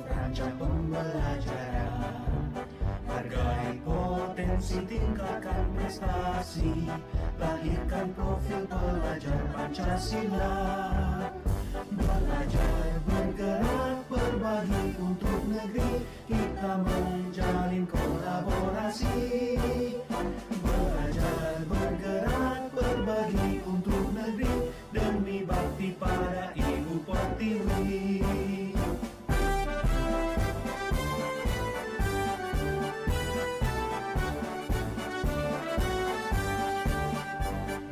rancang pembelajaran. Hargai potensi, tingkatkan prestasi, lahirkan profil pelajar Pancasila. Belajar, bergerak, berbagi untuk negeri, kita menjalin kolaborasi. Belajar, bergerak, berbagi untuk negeri, demi bakti pada Ibu Pertiwi.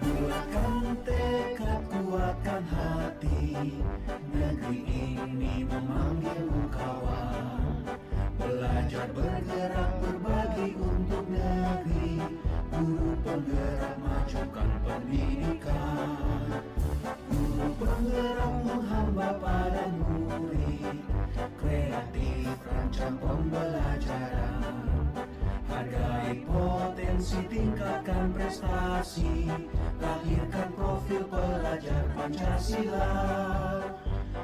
Bulatkan tekad, kuatkan hati, negeri ini memanggilmu kawan. Belajar, bergerak, berbagi untuk negeri, guru penggerak, majukan pendidikan. Guru penggerak menghamba pada murid, kreatif rancang pembelajaran. Hargai potensi, tingkatkan prestasi, lahirkan profil pelajar Pancasila.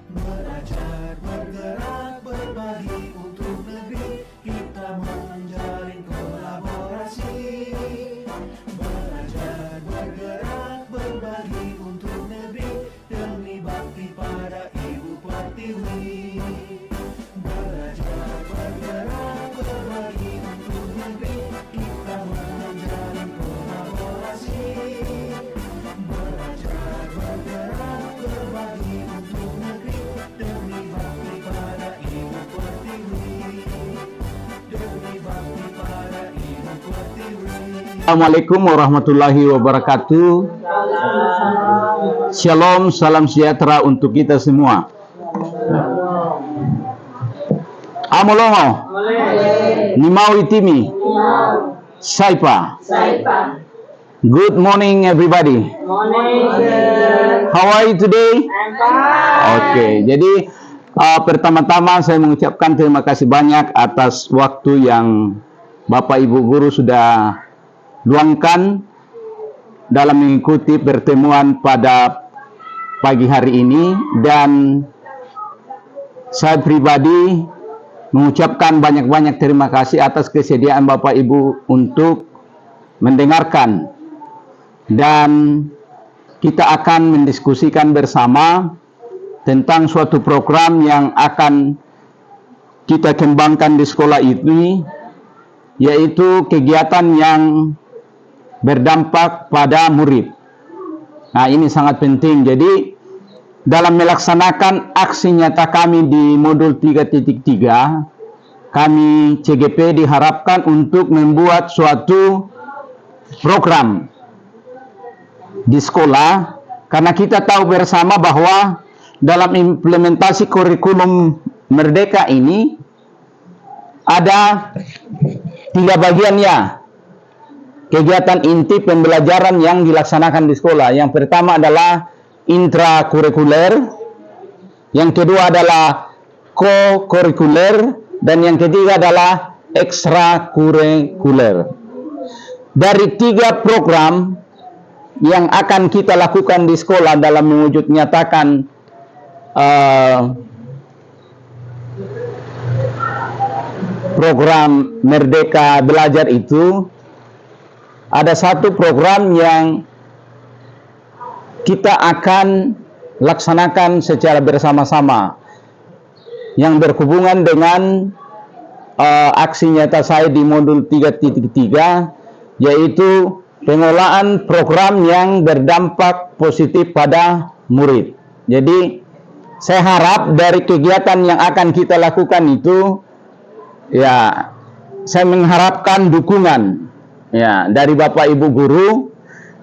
Belajar, bergerak, berbagi untuk negeri, kita menjalin kolaborasi. Belajar, bergerak, berbagi untuk negeri, demi bakti pada Ibu Pertiwi. Belajar, bergerak, berbagi untuk negeri, kita menjalin kolaborasi. Belajar, bergerak, berbagi untuk negeri, demi bakti pada Ibu Pertiwi. Demi bakti pada Ibu Pertiwi. Assalamualaikum warahmatullahi wabarakatuh. Shalom, salam sejahtera untuk kita semua. Amolongo, Nimau Itimi, Saipa. Good morning everybody. How are you today? Oke, jadi pertama-tama saya mengucapkan terima kasih banyak atas waktu yang Bapak Ibu Guru sudah luangkan dalam mengikuti pertemuan pada pagi hari ini, dan saya pribadi mengucapkan banyak-banyak terima kasih atas kesediaan Bapak Ibu untuk mendengarkan, dan kita akan mendiskusikan bersama tentang suatu program yang akan kita kembangkan di sekolah ini, yaitu kegiatan yang berdampak pada murid. Nah, ini sangat penting. Jadi dalam melaksanakan aksi nyata kami di modul 3.3, kami CGP diharapkan untuk membuat suatu program di sekolah, karena kita tahu bersama bahwa dalam implementasi kurikulum Merdeka ini ada 3 bagiannya. Kegiatan inti pembelajaran yang dilaksanakan di sekolah. Yang pertama adalah intrakurikuler, yang kedua adalah co-kurikuler, dan yang ketiga adalah ekstrakurikuler. Dari 3 program yang akan kita lakukan di sekolah dalam mewujud nyatakan program Merdeka Belajar itu, ada satu program yang kita akan laksanakan secara bersama-sama yang berhubungan dengan aksi nyata saya di modul 3.3, yaitu pengolahan program yang berdampak positif pada murid. Jadi saya harap dari kegiatan yang akan kita lakukan itu, ya, saya mengharapkan dukungan ya dari Bapak Ibu Guru,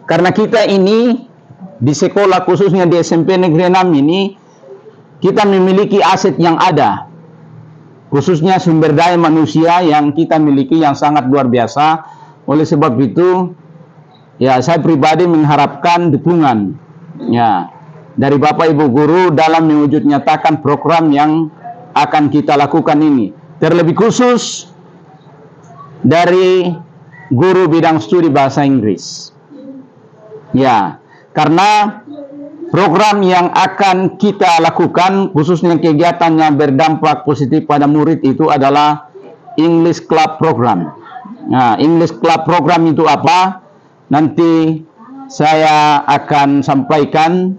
karena kita ini di sekolah, khususnya di SMP Negeri 6 ini, kita memiliki aset yang ada, khususnya sumber daya manusia yang kita miliki yang sangat luar biasa. Oleh sebab itu, ya, saya pribadi mengharapkan dukungan ya dari Bapak Ibu Guru dalam mewujud nyatakan program yang akan kita lakukan ini, terlebih khusus dari guru bidang studi bahasa Inggris. Ya, karena program yang akan kita lakukan, khususnya kegiatan yang berdampak positif pada murid itu adalah English Club Program. Nah, English Club Program itu apa? Nanti saya akan sampaikan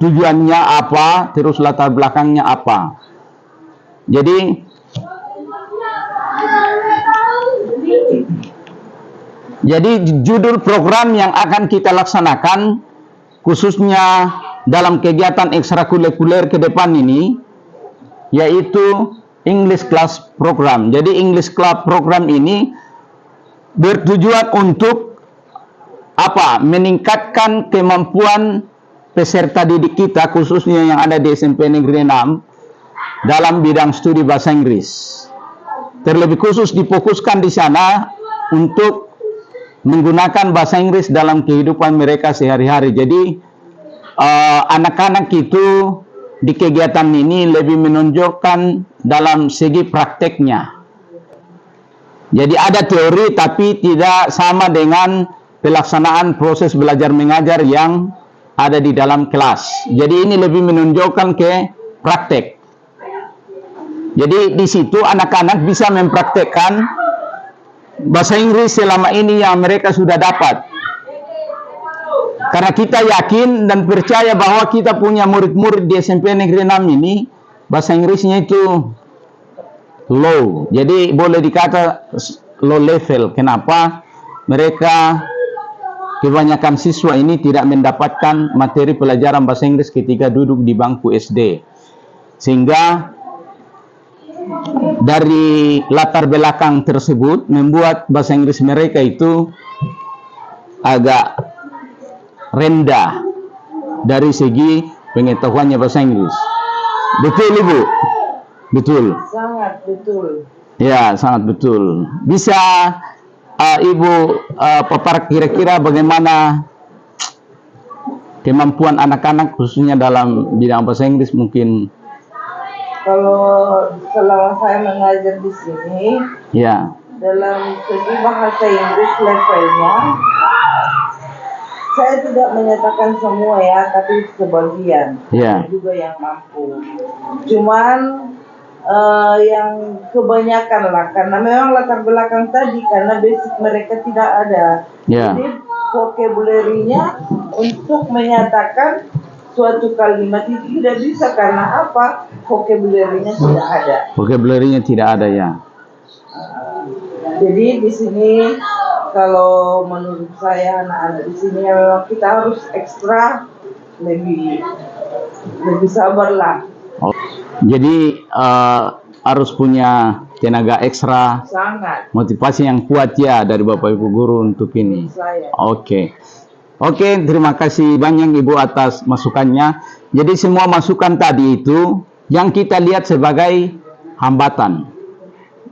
tujuannya apa, terus latar belakangnya apa. Jadi judul program yang akan kita laksanakan khususnya dalam kegiatan ekstrakurikuler ke depan ini yaitu English Class Program. Jadi English Club Program ini bertujuan untuk apa? Meningkatkan kemampuan peserta didik kita khususnya yang ada di SMP Negeri 6 dalam bidang studi bahasa Inggris. Terlebih khusus difokuskan di sana untuk menggunakan bahasa Inggris dalam kehidupan mereka sehari-hari. Jadi anak-anak itu di kegiatan ini lebih menonjolkan dalam segi prakteknya. Jadi ada teori tapi tidak sama dengan pelaksanaan proses belajar mengajar yang ada di dalam kelas. Jadi ini lebih menonjolkan ke praktek. Jadi di situ anak-anak bisa mempraktekkan bahasa Inggris selama ini yang mereka sudah dapat. Karena kita yakin dan percaya bahwa kita punya murid-murid di SMP Negeri 6 ini bahasa Inggrisnya itu low. Jadi boleh dikata low level. Kenapa? Mereka kebanyakan siswa ini tidak mendapatkan materi pelajaran bahasa Inggris ketika duduk di bangku SD. Sehingga dari latar belakang tersebut membuat bahasa Inggris mereka itu agak rendah dari segi pengetahuannya bahasa Inggris. Betul Ibu? Betul. Sangat betul. Ya, sangat betul. Bisa Ibu papar kira-kira bagaimana kemampuan anak-anak khususnya dalam bidang bahasa Inggris mungkin? Kalau selama saya mengajar di sini, Ya. dalam segi bahasa Inggris levelnya, saya tidak menyatakan semua ya, tapi sebagian. Ya. Ada juga yang mampu. Cuman yang kebanyakan lah, karena memang latar belakang tadi, karena basic mereka tidak ada. Ya. Jadi vocabulary-nya untuk menyatakan suatu kalimat itu tidak bisa, karena apa? Vocabulary-nya tidak ada. Vocabulary-nya tidak ada ya. Jadi di sini kalau menurut saya anak-anak di sini memang kita harus ekstra lebih sabar lah. Oh, jadi harus punya tenaga ekstra, Sangat. motivasi yang kuat ya dari Bapak Ibu guru untuk ini. Saya. Oke, terima kasih banyak Ibu atas masukannya. Jadi semua masukan tadi itu yang kita lihat sebagai hambatan.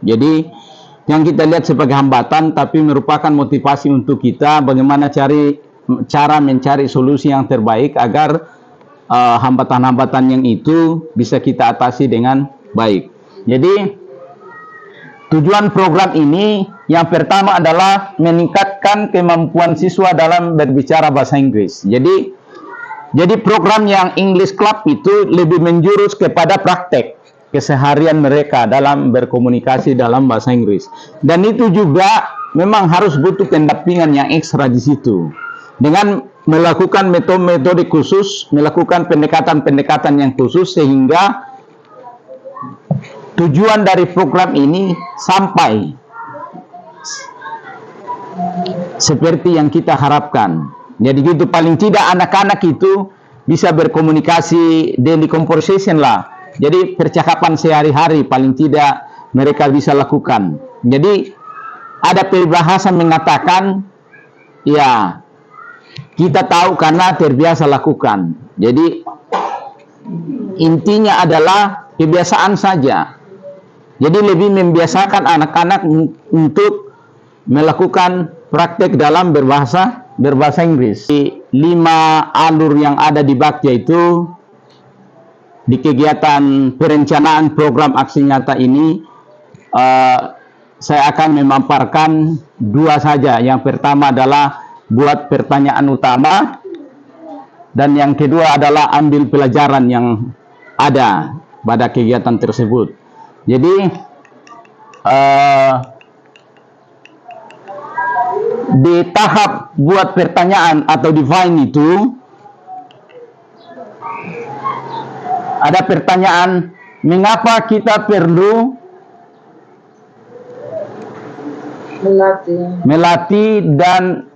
Jadi yang kita lihat sebagai hambatan tapi merupakan motivasi untuk kita bagaimana cara mencari solusi yang terbaik agar hambatan-hambatan yang itu bisa kita atasi dengan baik. Jadi tujuan program ini yang pertama adalah meningkatkan kemampuan siswa dalam berbicara bahasa Inggris. Jadi program yang English Club itu lebih menjurus kepada praktek keseharian mereka dalam berkomunikasi dalam bahasa Inggris. Dan itu juga memang harus butuh pendampingan yang ekstra di situ. Dengan melakukan metode khusus, melakukan pendekatan-pendekatan yang khusus sehingga tujuan dari program ini sampai seperti yang kita harapkan. Jadi gitu, paling tidak anak-anak itu bisa berkomunikasi daily conversation lah. Jadi percakapan sehari-hari paling tidak mereka bisa lakukan. Jadi ada peribahasa mengatakan ya kita tahu karena terbiasa lakukan. Jadi intinya adalah kebiasaan saja. Jadi lebih membiasakan anak-anak untuk melakukan praktek dalam berbahasa Inggris. Di 5 alur yang ada di Bagja itu di kegiatan perencanaan program aksi nyata ini saya akan memaparkan 2 saja. Yang pertama adalah buat pertanyaan utama Dan yang kedua adalah ambil pelajaran yang ada pada kegiatan tersebut. Jadi di tahap buat pertanyaan atau define itu ada pertanyaan, mengapa kita perlu melatih dan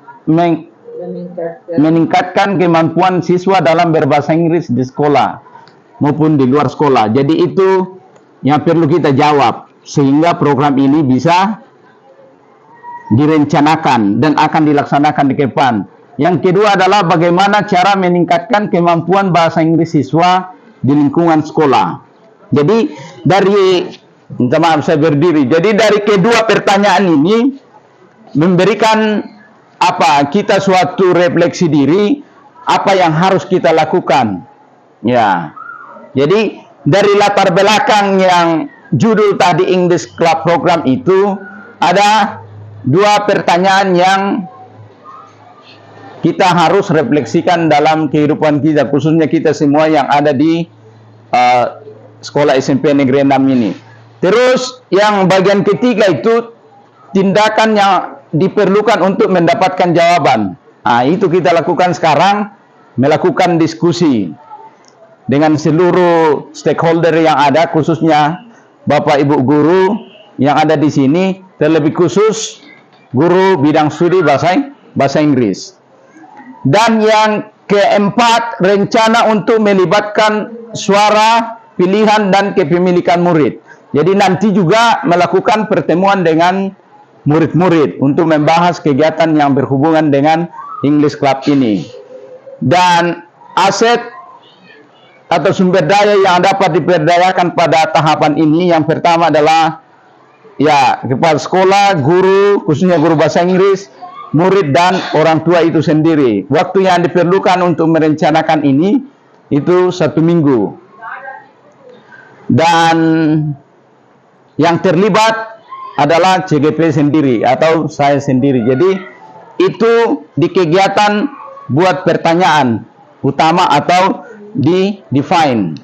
meningkatkan kemampuan siswa dalam berbahasa Inggris di sekolah maupun di luar sekolah. Jadi itu yang perlu kita jawab sehingga program ini bisa direncanakan dan akan dilaksanakan di depan. Yang kedua adalah bagaimana cara meningkatkan kemampuan bahasa Inggris siswa di lingkungan sekolah. Jadi minta maaf saya berdiri. Jadi dari kedua pertanyaan ini memberikan kita suatu refleksi diri apa yang harus kita lakukan. Ya. Jadi dari latar belakang yang judul tadi English Club Program itu ada dua pertanyaan yang kita harus refleksikan dalam kehidupan kita, khususnya kita semua yang ada di sekolah SMP Negeri 6 ini. Terus yang bagian ketiga itu tindakan yang diperlukan untuk mendapatkan jawaban. Nah, itu kita lakukan sekarang, melakukan diskusi dengan seluruh stakeholder yang ada, khususnya Bapak Ibu guru yang ada di sini, terlebih khusus guru bidang studi bahasa Inggris. Dan yang keempat, rencana untuk melibatkan suara, pilihan, dan kepemilikan murid. Jadi nanti juga melakukan pertemuan dengan murid-murid untuk membahas kegiatan yang berhubungan dengan English Club ini. Dan aset atau sumber daya yang dapat diperdayakan pada tahapan ini, yang pertama adalah kepala sekolah, guru, khususnya guru bahasa Inggris, murid, dan orang tua itu sendiri. Waktu yang diperlukan untuk merencanakan ini itu 1 minggu. Dan yang terlibat adalah CGP sendiri atau saya sendiri. Jadi itu di kegiatan buat pertanyaan utama atau di define.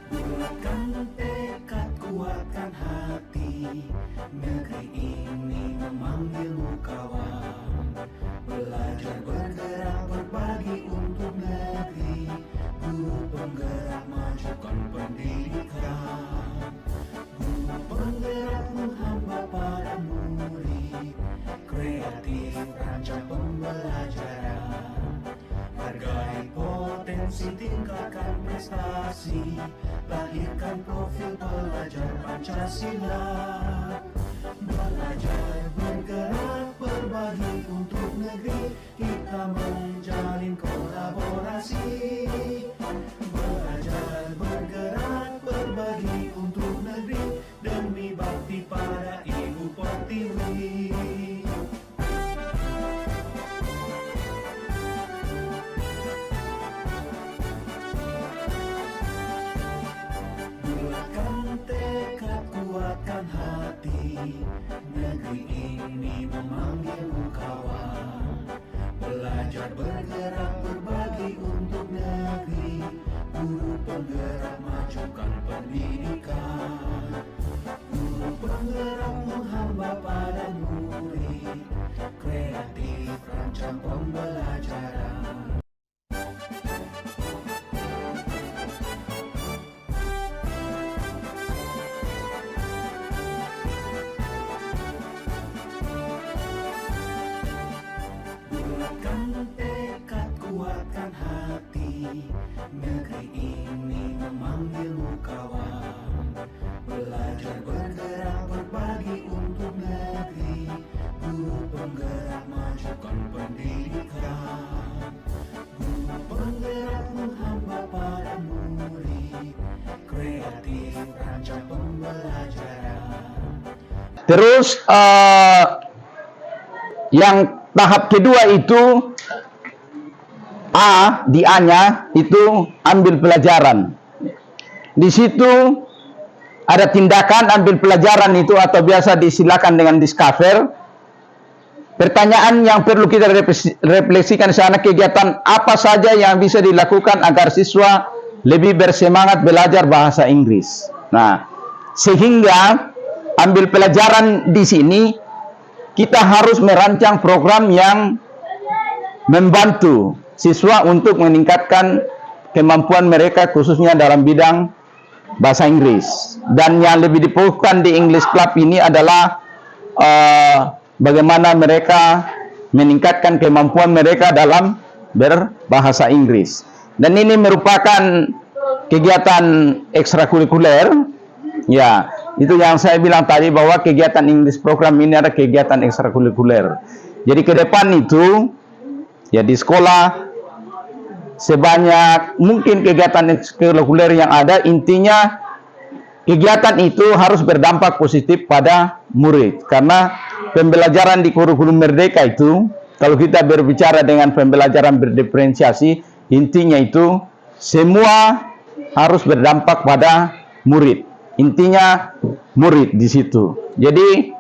Bulatkan tekad, kuatkan hati. Negeri ini memanggilmu kawan. Belajar, bergerak, berbagi untuk negeri. Guru penggerak, majukan pendidikan. Guru penggerak, menghamba pada murid. Kreatif, rancang pembelajaran. Hargai potensi, tingkatkan prestasi. Lahirkan profil pelajar Pancasila. Belajar, bergerak, berbagi untuk negeri. Kita menjalin kolaborasi. Belajar, bergerak, berbagi untuk negeri. Demi bakti pada Ibu Pertiwi. Kuatkan hati, negeri ini memanggilmu kawan. Belajar, bergerak, berbagi untuk negeri. Guru penggerak, majukan pendidikan. Guru penggerak, menghamba pada murid. Kreatif, rancang pembelajaran. Tekad, kuatkan hati. Negeri ini memanggilmu kawan. Belajar, bergerak, berbagi untuk negeri. Guru penggerak, majukan pendidikan. Guru penggerak, menghamba pada murid. Kreatif, rancang pembelajaran. Terus yang tahap kedua itu di A-nya itu ambil pelajaran. di situ ada tindakan ambil pelajaran itu atau biasa disilakan dengan discover. Pertanyaan yang perlu kita refleksikan di sana, kegiatan apa saja yang bisa dilakukan agar siswa lebih bersemangat belajar bahasa Inggris. Nah, sehingga ambil pelajaran di sini kita harus merancang program yang membantu siswa untuk meningkatkan kemampuan mereka khususnya dalam bidang bahasa Inggris. Dan yang lebih difokuskan di English Club ini adalah bagaimana mereka meningkatkan kemampuan mereka dalam berbahasa Inggris. Dan ini merupakan kegiatan ekstrakurikuler. Ya, itu yang saya bilang tadi bahwa kegiatan English program ini ada kegiatan ekstrakurikuler. Jadi ke depan itu ya di sekolah sebanyak mungkin kegiatan ekstrakurikuler yang ada, intinya kegiatan itu harus berdampak positif pada murid. Karena pembelajaran di kurikulum Merdeka itu, kalau kita berbicara dengan pembelajaran berdiferensiasi, intinya itu semua harus berdampak pada murid. Intinya murid di situ. Jadi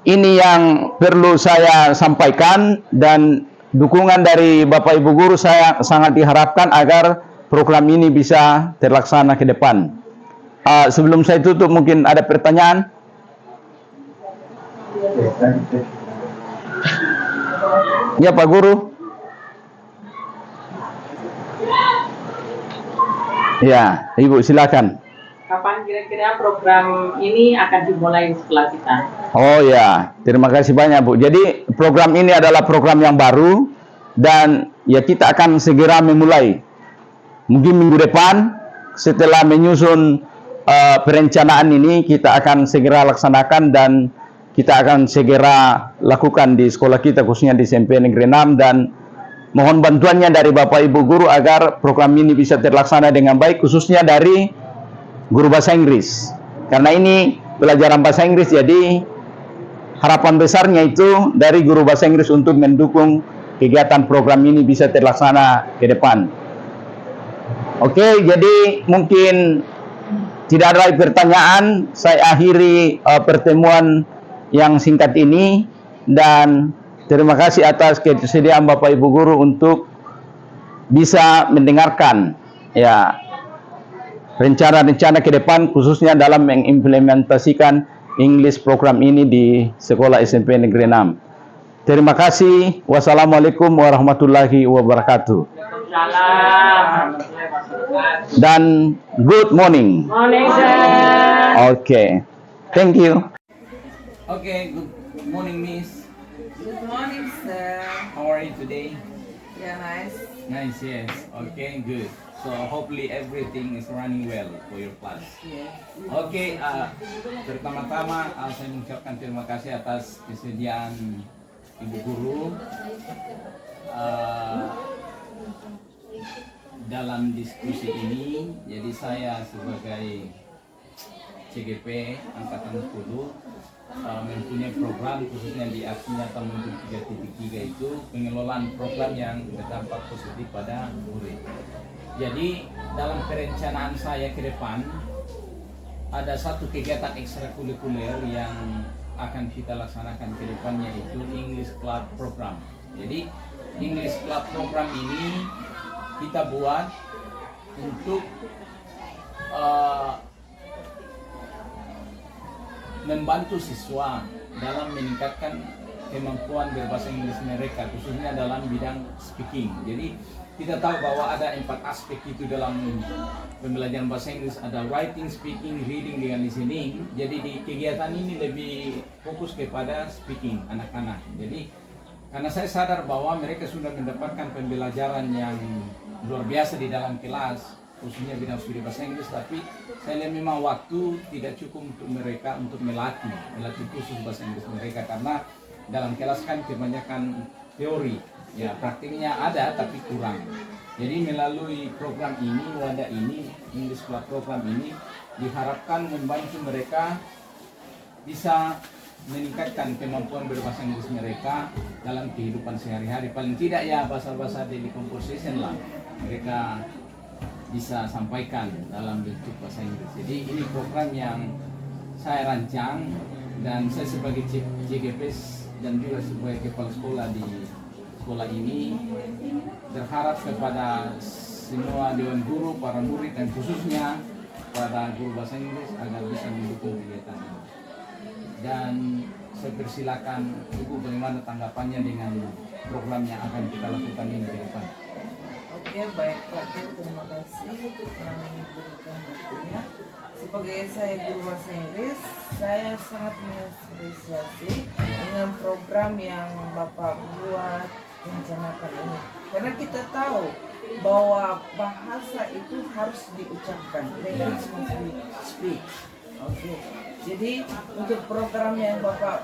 ini yang perlu saya sampaikan, dan dukungan dari Bapak Ibu guru saya sangat diharapkan agar program ini bisa terlaksana ke depan. Sebelum saya tutup, mungkin ada pertanyaan? Ya Pak Guru. Ya, Ibu silakan. Kapan kira-kira program ini akan dimulai di sekolah kita? Oh ya, terima kasih banyak Bu. Jadi program ini adalah program yang baru dan ya kita akan segera memulai. Mungkin minggu depan setelah menyusun perencanaan ini kita akan segera laksanakan dan kita akan segera lakukan di sekolah kita khususnya di SMP Negeri 6, dan mohon bantuannya dari Bapak Ibu guru agar program ini bisa terlaksana dengan baik khususnya dari guru bahasa Inggris. Karena ini pelajaran bahasa Inggris, jadi harapan besarnya itu dari guru bahasa Inggris untuk mendukung kegiatan program ini bisa terlaksana ke depan. Oke, jadi mungkin tidak ada pertanyaan. Saya akhiri pertemuan yang singkat ini, dan terima kasih atas kesediaan Bapak Ibu guru untuk bisa mendengarkan ya rencana-rencana ke depan khususnya dalam mengimplementasikan English program ini di Sekolah SMP Negeri 6. Terima kasih. Wassalamualaikum warahmatullahi wabarakatuh. Dan good morning. Morning, sir. Okay. Thank you. Okay, good morning, Miss. Good morning, sir. How are you today? Yeah, nice. Nice, yes. Okay, good. So hopefully everything is running well for your class. Yeah. Okay, pertama-tama saya mengucapkan terima kasih atas kesediaan Ibu Guru dalam diskusi ini. Jadi saya sebagai CGP Angkatan 10 mempunyai program khususnya di aksi nyata menuju 3.3 itu pengelolaan program yang berdampak positif pada murid. Jadi dalam perencanaan saya ke depan ada satu kegiatan ekstrakurikuler yang akan kita laksanakan ke depannya, yaitu English Club Program. Jadi English Club Program ini kita buat untuk membantu siswa dalam meningkatkan kemampuan berbahasa Inggris mereka khususnya dalam bidang speaking. Jadi kita tahu bahwa ada 4 aspek itu dalam pembelajaran bahasa Inggris, ada writing, speaking, reading, dengan listening. Jadi di kegiatan ini lebih fokus kepada speaking anak-anak. Jadi karena saya sadar bahwa mereka sudah mendapatkan pembelajaran yang luar biasa di dalam kelas khususnya bidang studi bahasa Inggris, tapi saya lihat memang waktu tidak cukup untuk mereka untuk melatih khusus bahasa Inggris mereka, karena dalam kelas kan kebanyakan teori, ya praktiknya ada tapi kurang. Jadi melalui program ini, wadah ini, English Club Program ini diharapkan membantu mereka bisa meningkatkan kemampuan berbahasa Inggris mereka dalam kehidupan sehari-hari. Paling tidak ya bahasa-bahasa daily conversation lah mereka bisa sampaikan dalam bentuk bahasa Inggris. Jadi ini program yang saya rancang dan saya sebagai CGPS dan juga sebagai kepala sekolah di sekolah ini berharap kepada semua dewan guru, para murid dan khususnya para guru bahasa Inggris agar bisa mendukung kegiatan ini. Dan saya persilakan Ibu bagaimana tanggapannya dengan program yang akan kita lakukan ini ke depan. Oke, baik Pak Guru, terima kasih telah memberikan waktunya. Sebagai saya guru bahasa Inggris, saya sangat mengapresiasi dengan program yang Bapak buat rencanakan ini. Karena kita tahu bahwa bahasa itu harus diucapkan, language must be speak. Oke, jadi untuk program yang Bapak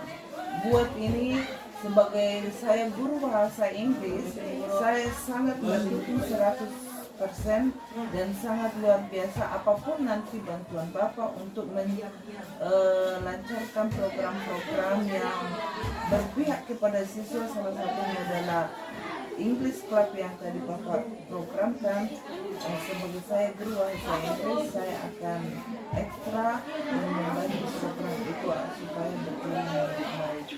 buat ini, sebagai saya guru bahasa Inggris, saya sangat mendukung 100% dan sangat luar biasa apapun nanti bantuan Bapak untuk melancarkan program-program yang berpihak kepada siswa. Salah satunya adalah English Club yang tadi Bapak programkan. Sebagai saya guru bahasa Inggris, saya akan ekstra dan membantu program itu supaya berjalan dengan baik.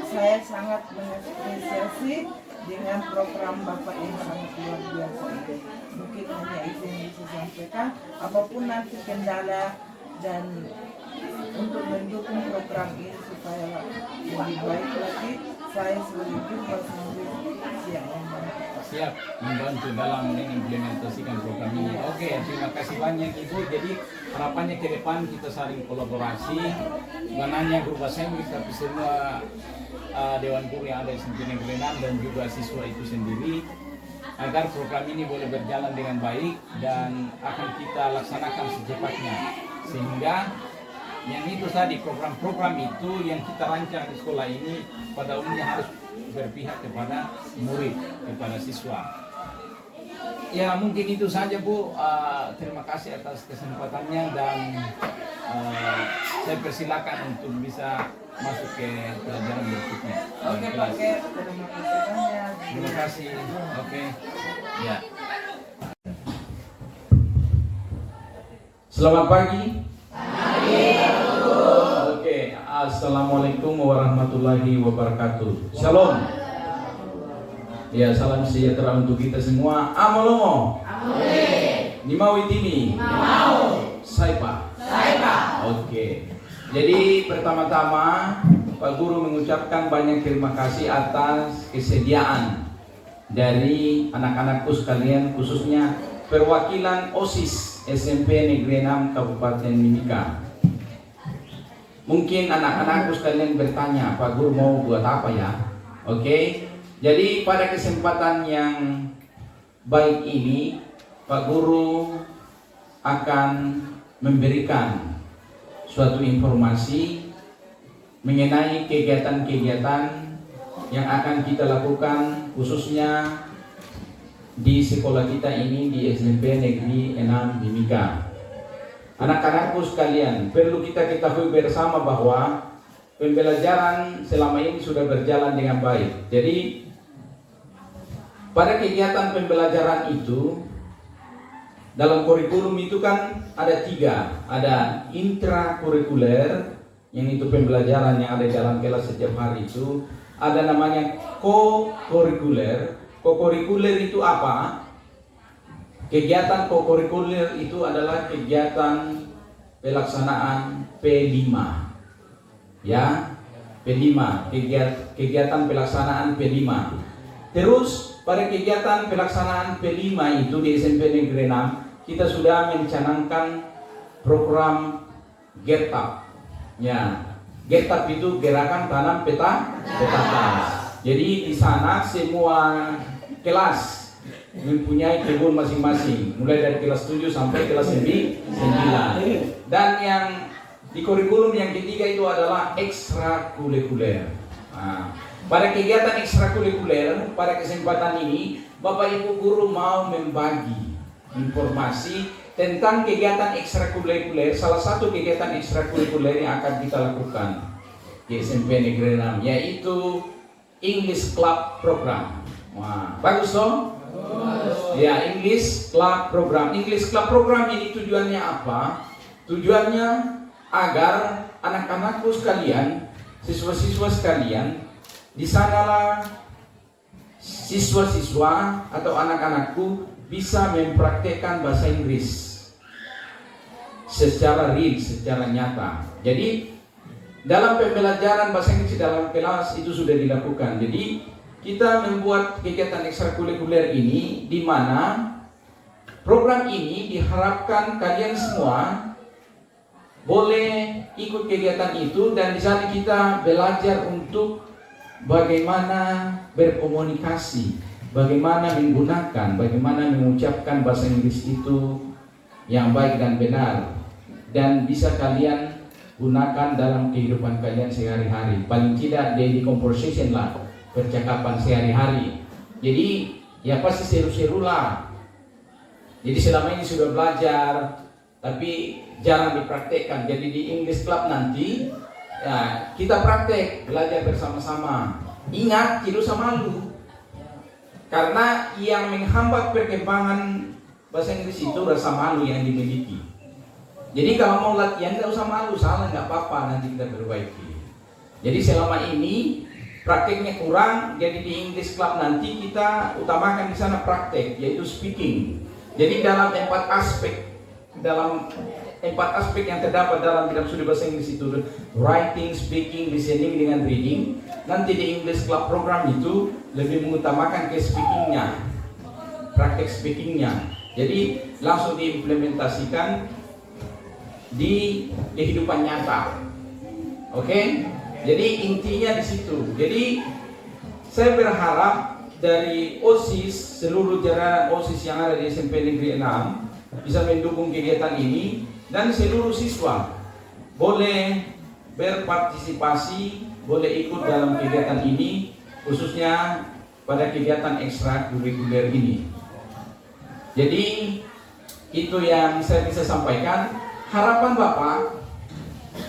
Saya sangat mengapresiasi dengan program Bapak yang sangat luar biasa itu. Mungkin hanya itu yang bisa sampaikan. Apapun nanti kendala dan untuk mendukung program ini supaya lebih baik lagi, saya sebagai guru bahasa Inggris siap membantu dalam mengimplementasikan program ini. Oke, terima kasih banyak Ibu. Jadi harapannya ke depan kita saling kolaborasi, bukan hanya guru bahasa Inggris tapi semua dewan guru yang ada di Sempit Negeri 6 dan juga siswa itu sendiri, agar program ini boleh berjalan dengan baik dan akan kita laksanakan secepatnya, sehingga yang itu tadi program-program itu yang kita rancang di sekolah ini pada umumnya harus berpihak kepada murid, kepada siswa. Ya mungkin itu saja Bu. Terima kasih atas kesempatannya dan saya persilakan untuk bisa masuk ke pelajaran berikutnya. Oke Pak Ger, terima kasih banyak. Terima kasih. Oke. Ya. Selamat pagi. Oke, assalamualaikum warahmatullahi wabarakatuh. Shalom. Ya, salam sejahtera untuk kita semua. Amolomo. Amin. Nimau itimi. Nimau. Saipa. Saipa. Oke. Jadi pertama-tama Pak Guru mengucapkan banyak terima kasih atas kesediaan dari anak-anakku sekalian, khususnya perwakilan OSIS SMP Negeri 6 Kabupaten Mimika. Mungkin anak-anakku sekalian bertanya, Pak Guru mau buat apa ya? Oke. Jadi pada kesempatan yang baik ini, Pak Guru akan memberikan suatu informasi mengenai kegiatan-kegiatan yang akan kita lakukan khususnya di sekolah kita ini di SMP Negeri 6 Mimika. Anak-anakku sekalian, perlu kita ketahui bersama bahwa pembelajaran selama ini sudah berjalan dengan baik. Jadi pada kegiatan pembelajaran itu, dalam kurikulum itu kan ada 3, ada intrakurikuler, yang itu pembelajaran yang ada dalam kelas setiap hari itu, ada namanya co-kurikuler. Co-kurikuler itu apa? Kegiatan co-kurikuler itu adalah kegiatan pelaksanaan P5. Ya, P5, kegiatan pelaksanaan P5. Terus pada kegiatan pelaksanaan P5 itu di SMP Negeri 6 kita sudah mencanangkan program GETAP. Ya, GETAP itu gerakan tanam peta tas. Jadi di sana semua kelas mempunyai kebun masing-masing, mulai dari kelas 7 sampai kelas 9. Dan yang di kurikulum yang ketiga itu adalah ekstrakurikuler. Nah, pada kegiatan ekstrakurikuler, pada kesempatan ini, Bapak Ibu Guru mau membagi informasi tentang kegiatan ekstrakurikuler. Salah satu kegiatan ekstrakurikuler yang akan kita lakukan di SMP Negeri 6 yaitu English Club Program. Wah, bagus dong? Ya, English Club Program. English Club Program ini tujuannya apa? Tujuannya agar anak-anakku sekalian, siswa-siswa sekalian, di sanalah siswa-siswa atau anak-anakku bisa mempraktekkan bahasa Inggris secara real, secara nyata. Jadi dalam pembelajaran bahasa Inggris dalam kelas itu sudah dilakukan. Jadi kita membuat kegiatan ekstrakurikuler ini di mana program ini diharapkan kalian semua boleh ikut kegiatan itu, dan di sana kita belajar untuk bagaimana berkomunikasi, bagaimana menggunakan, bagaimana mengucapkan bahasa Inggris itu yang baik dan benar, dan bisa kalian gunakan dalam kehidupan kalian sehari-hari. Paling tidak daily conversation lah, percakapan sehari-hari. Jadi ya pasti seru-seru lah. Jadi selama ini sudah belajar tapi jarang dipraktekkan. Jadi di English Club nanti ya kita praktek, belajar bersama-sama. Ingat, tidak usah malu. Karena yang menghambat perkembangan bahasa Inggris itu rasa malu yang dimiliki. Jadi kalau mau latihan tidak usah malu, salah nggak apa-apa, nanti kita perbaiki. Jadi selama ini prakteknya kurang, jadi di English Club nanti kita utamakan di sana praktek, yaitu speaking. Jadi dalam empat aspek yang terdapat dalam bidang studi bahasa Inggris itu, writing, speaking, listening, dengan reading. Nanti di English Club program itu lebih mengutamakan ke speakingnya, praktek speakingnya. Jadi langsung diimplementasikan di kehidupan nyata. Oke? Jadi intinya di situ. Jadi saya berharap dari OSIS, seluruh jajaran OSIS yang ada di SMP Negeri 6 bisa mendukung kegiatan ini, dan seluruh siswa boleh berpartisipasi, boleh ikut dalam kegiatan ini, khususnya pada kegiatan ekstrakurikuler ini. Jadi itu yang saya bisa sampaikan. Harapan Bapak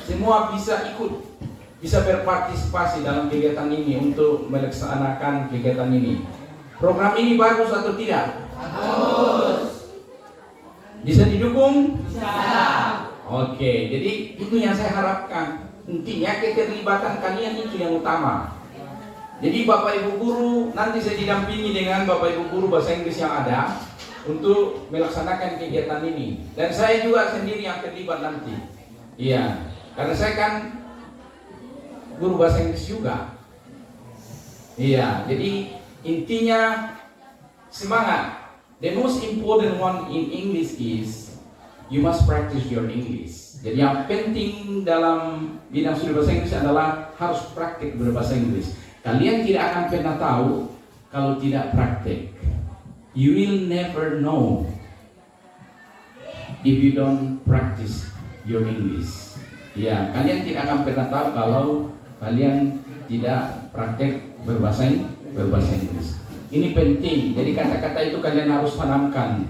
semua bisa ikut, bisa berpartisipasi dalam kegiatan ini untuk melaksanakan kegiatan ini. Program ini bagus atau tidak? Bagus. Bisa didukung? Bisa. Oke, jadi itu yang saya harapkan. Intinya keterlibatan kalian itu yang utama. Jadi Bapak Ibu Guru, nanti saya didampingi dengan Bapak Ibu Guru bahasa Inggris yang ada untuk melaksanakan kegiatan ini. Dan saya juga sendiri yang terlibat nanti. Iya, karena saya kan guru bahasa Inggris juga. Iya, jadi intinya semangat. The most important one in English is you must practice your English. Jadi yang penting dalam bidang studi bahasa Inggris adalah harus praktik berbahasa Inggris. Kalian tidak akan pernah tahu kalau tidak praktik. You will never know if you don't practice your English. Ya, kalian tidak akan pernah tahu kalau kalian tidak praktek berbahasa Inggris. Ini penting. Jadi kata-kata itu kalian harus tanamkan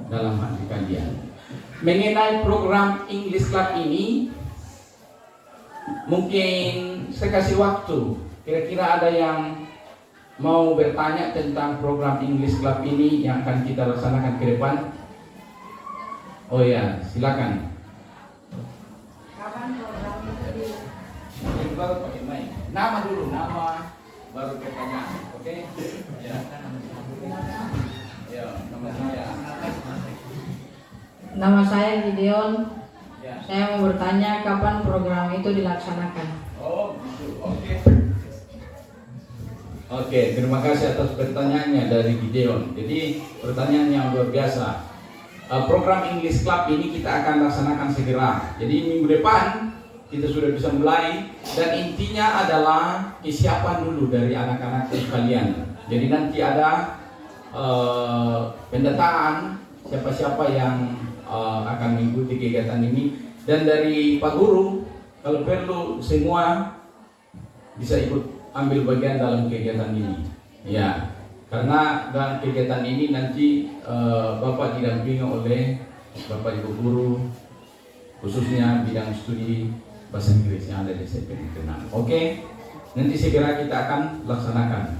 dalam hati kalian. Mengenai program English Club ini, mungkin saya kasih waktu. Kira-kira ada yang mau bertanya tentang program English Club ini yang akan kita laksanakan ke depan? Oh ya, silakan. Kapan program itu? Yang baru pakai mic. Nama dulu, nama baru pertanyaan. Oke? Ya. Ya, nama saya. Nama saya Gideon. Ya. Saya mau bertanya kapan program itu dilaksanakan. Oh, gitu. Oke. Oke, terima kasih atas pertanyaannya dari Gideon. Jadi pertanyaan yang luar biasa. Program English Club ini kita akan laksanakan segera. Jadi minggu depan kita sudah bisa mulai, dan intinya adalah kesiapan dulu dari anak-anak sekalian. Jadi nanti ada pendataan siapa-siapa yang akan mengikuti kegiatan ini, dan dari Pak Guru kalau perlu semua bisa ikut ambil bagian dalam kegiatan ini. Ya, karena dalam kegiatan ini nanti Bapak didampingi oleh Bapak Ibu Guru, khususnya bidang studi bahasa Inggris yang ada di SMP Negeri 6. Oke, nanti segera kita akan laksanakan.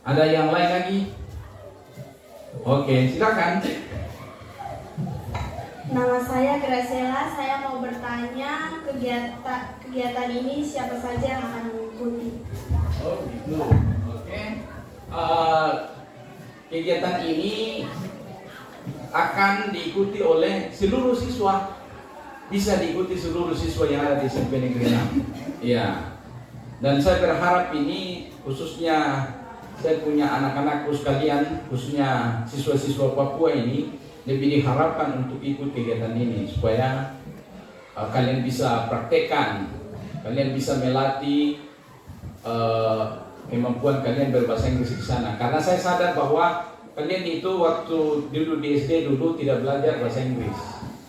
Ada yang lain lagi? Oke, silakan. Nama saya Graciela, saya mau bertanya kegiatan ini siapa saja yang akan mengikuti? Oh gitu. Oke. Kegiatan ini akan diikuti oleh seluruh siswa. Bisa diikuti seluruh siswa yang ada di SMP Negeri 6. Iya. Dan saya berharap ini khususnya saya punya anak-anakku sekalian, khususnya siswa-siswa Papua ini lebih diharapkan untuk ikut kegiatan ini supaya kalian bisa praktekkan, kalian bisa melatih kemampuan kalian berbahasa Inggris di sana. Karena saya sadar bahwa kalian itu waktu dulu di SD dulu tidak belajar bahasa Inggris,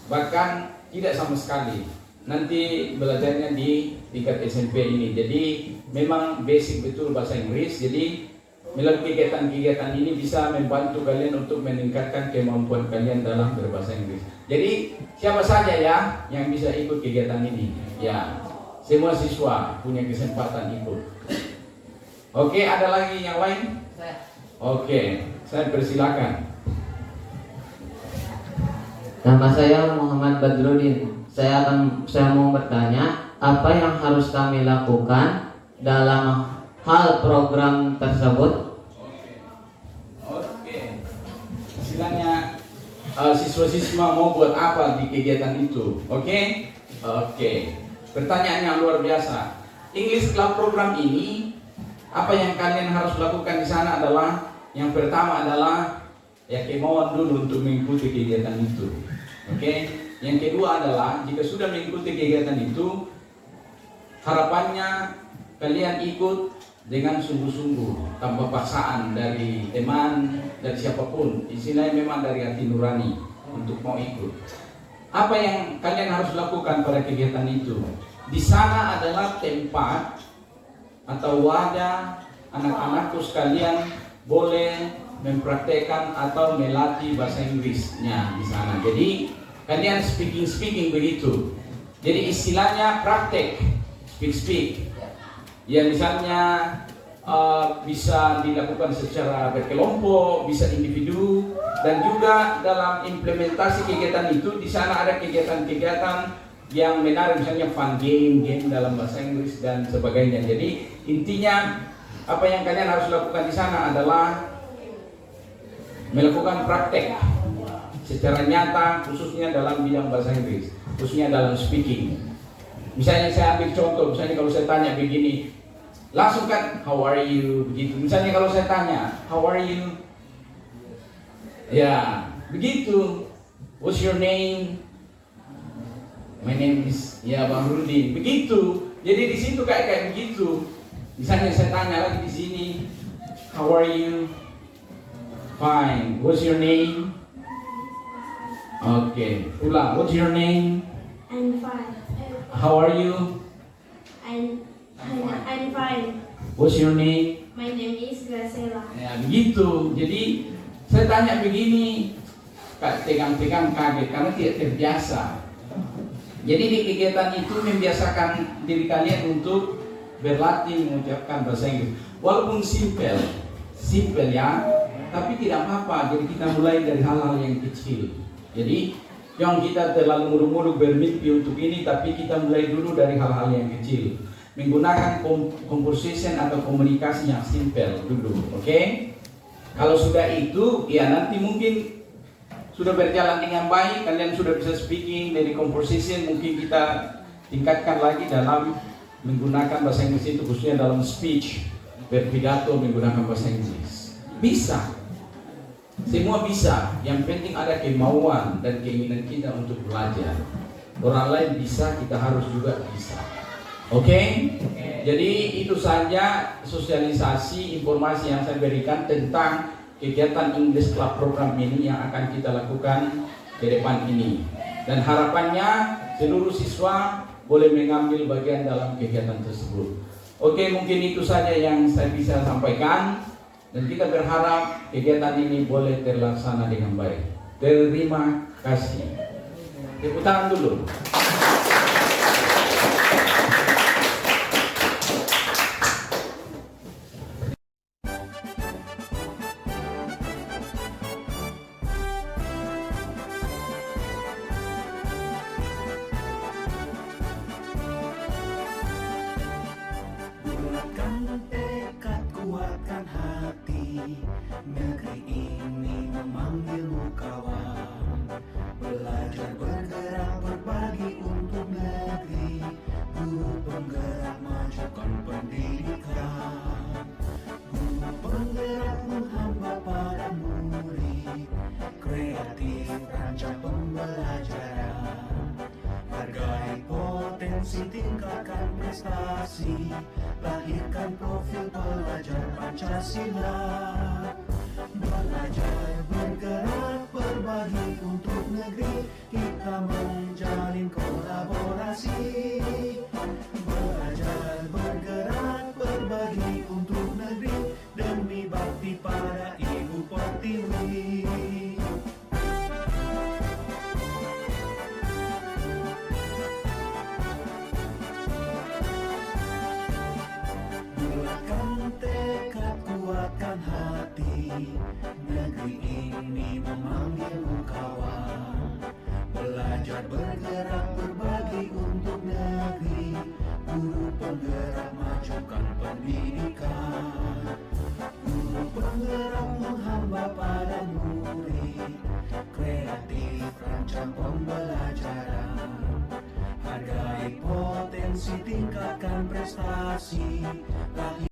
bahkan tidak sama sekali. Nanti belajarnya di tingkat SMP ini. Jadi memang basic betul bahasa Inggris. Jadi melalui kegiatan-kegiatan ini bisa membantu kalian untuk meningkatkan kemampuan kalian dalam berbahasa Inggris. Jadi siapa saja ya yang bisa ikut kegiatan ini? Ya, semua siswa punya kesempatan ikut. Oke, ada lagi yang lain? Oke, saya persilakan. Nama saya Muhammad Badrudin. Saya mau bertanya, apa yang harus kami lakukan dalam hal program tersebut? Oke. Istilahnya siswa-siswa mau buat apa di kegiatan itu? Oke? Oke. Pertanyaan yang luar biasa. English Club program ini, apa yang kalian harus lakukan di sana adalah yang pertama adalah ya kemauan dulu untuk mengikuti kegiatan itu. Oke? Yang kedua adalah jika sudah mengikuti kegiatan itu, harapannya kalian ikut dengan sungguh-sungguh, tanpa paksaan dari teman, dari siapapun. Istilahnya memang dari hati nurani untuk mau ikut. Apa yang kalian harus lakukan pada kegiatan itu? Di sana adalah tempat atau wadah anak-anakku sekalian boleh mempraktekkan atau melatih bahasa Inggrisnya di sana. Jadi kalian speaking begitu. Jadi istilahnya praktek, speak. Ya misalnya bisa dilakukan secara berkelompok, bisa individu, dan juga dalam implementasi kegiatan itu di sana ada kegiatan-kegiatan yang menarik, misalnya fun game dalam bahasa Inggris dan sebagainya. Jadi intinya apa yang kalian harus lakukan di sana adalah melakukan praktek secara nyata, khususnya dalam bidang bahasa Inggris, khususnya dalam speaking. Misalnya saya ambil contoh, misalnya kalau saya tanya begini, langsung kan how are you begitu. Misalnya kalau saya tanya how are you, ya begitu. What's your name? My name is ya Bang Rudi. Begitu. Jadi di situ kayak begitu. Misalnya saya tanya lagi di sini, how are you? Fine. What's your name? Oke. Ulang. What's your name? I'm fine. How are you? I'm fine. What's your name? My name is Graciela. Ya begitu. Jadi saya tanya begini, tegang-tegang kaget karena tidak terbiasa. Jadi di kegiatan itu membiasakan diri kalian untuk berlatih mengucapkan bahasa Inggris. Walaupun simple ya, tapi tidak apa-apa. Jadi kita mulai dari hal-hal yang kecil. Jadi jangan kita terlalu muruk-muruk bermimpi untuk ini, tapi kita mulai dulu dari hal-hal yang kecil. Menggunakan conversation atau komunikasi yang simple dulu, oke? Kalau sudah itu, ya nanti mungkin sudah berjalan dengan baik, kalian sudah bisa speaking dari conversation, mungkin kita tingkatkan lagi dalam menggunakan bahasa Inggris itu, khususnya dalam speech, berpidato menggunakan bahasa Inggris. Bisa. Semua bisa, yang penting ada kemauan dan keinginan kita untuk belajar. Orang lain bisa, kita harus juga bisa. Oke? Jadi itu saja sosialisasi informasi yang saya berikan tentang kegiatan English Club program ini yang akan kita lakukan ke depan ini. Dan harapannya seluruh siswa boleh mengambil bagian dalam kegiatan tersebut. Oke, mungkin itu saja yang saya bisa sampaikan. Dan kita berharap kegiatan ini boleh terlaksana dengan baik. Terima kasih. Tepuk tangan dulu. Negeri ini memanggilmu kawan. Belajar bergerak berbagi untuk negeri. Guru penggerak majukan pendidikan. Guru penggerak menghamba para murid. Kreatif rancang pembelajaran. Hargai potensi, tingkatkan prestasi. Lahirkan profil pelajar Pancasila. Belajar bergerak berbagi untuk negeri. Kita menjalin kolaborasi. Belajar bergerak berbagi untuk negeri. Demi bakti pada Ibu Pertiwi. Bulatkan tekad, kuatkan hati. Negeri ini memanggilmu kawan. Belajar bergerak berbagi untuk negeri. Guru penggerak majukan pendidikan. Guru penggerak menghamba pada murid. Kreatif rancang pembelajaran. Hargai potensi, tingkatkan prestasi.